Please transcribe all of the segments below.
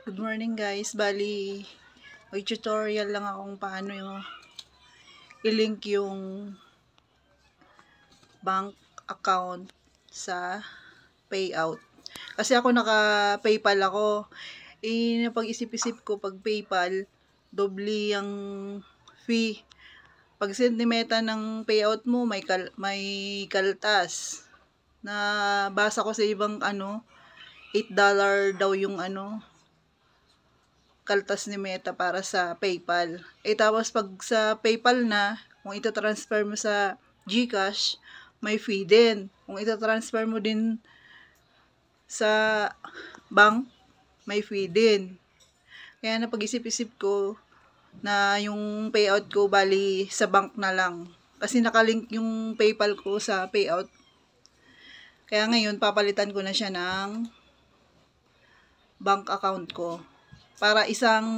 Good morning guys, bali may tutorial lang akong paano i-link yung bank account sa payout. Kasi ako naka-PayPal ako. Napag-isip-isip ko pag PayPal, doble ang fee. Pag send ni Meta ng payout mo, may kaltas. Na basa ko sa ibang $8 daw yung kaltas ni Meta para sa PayPal. Tapos pag sa PayPal na, kung ito-transfer mo sa GCash, may fee din. Kung ito-transfer mo din sa bank, may fee din. Kaya napag-isip-isip ko na yung payout ko bali sa bank na lang. Kasi nakalink yung PayPal ko sa payout. Kaya ngayon, papalitan ko na siya ng bank account ko. Para isang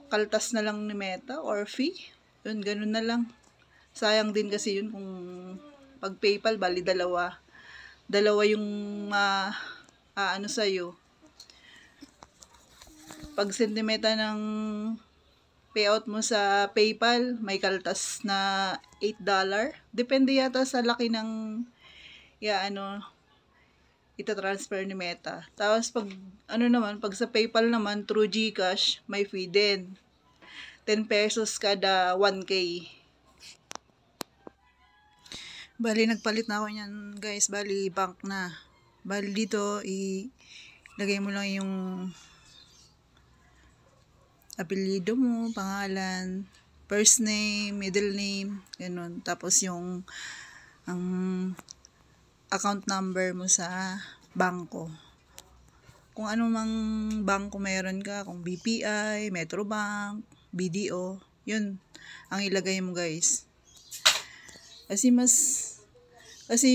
kaltas na lang ni Meta or fee. Yun, ganun na lang. Sayang din kasi yun kung pag PayPal, bali dalawa. Dalawa yung sa'yo. Pag send ni Meta ng payout mo sa PayPal, may kaltas na $8. Depende yata sa laki ng ita-transfer ni Meta. Tapos pag pag sa PayPal naman through GCash, may fee din. 10 pesos kada 1K. Bali nagpalit na ako niyan, guys. Bali bank na. Bali dito ilagay mo lang yung apelyido mo, pangalan, first name, middle name, ganun. Tapos yung ang account number mo sa bangko. Kung ano mang bangko meron ka, kung BPI, Metrobank, BDO, yun ang ilagay mo, guys. Kasi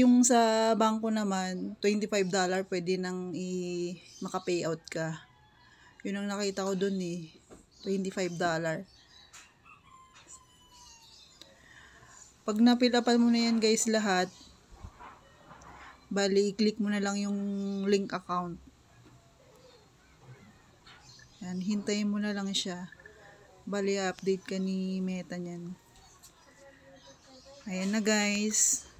yung sa bangko naman, $25 pwede nang maka-payout ka. Yun ang nakita ko dun $25. Pag napilapan mo na yan, guys, lahat, bali, i-click mo na lang yung link account. Yan, hintayin mo na lang siya. Bali, update ka ni Meta niyan. Ayan na, guys.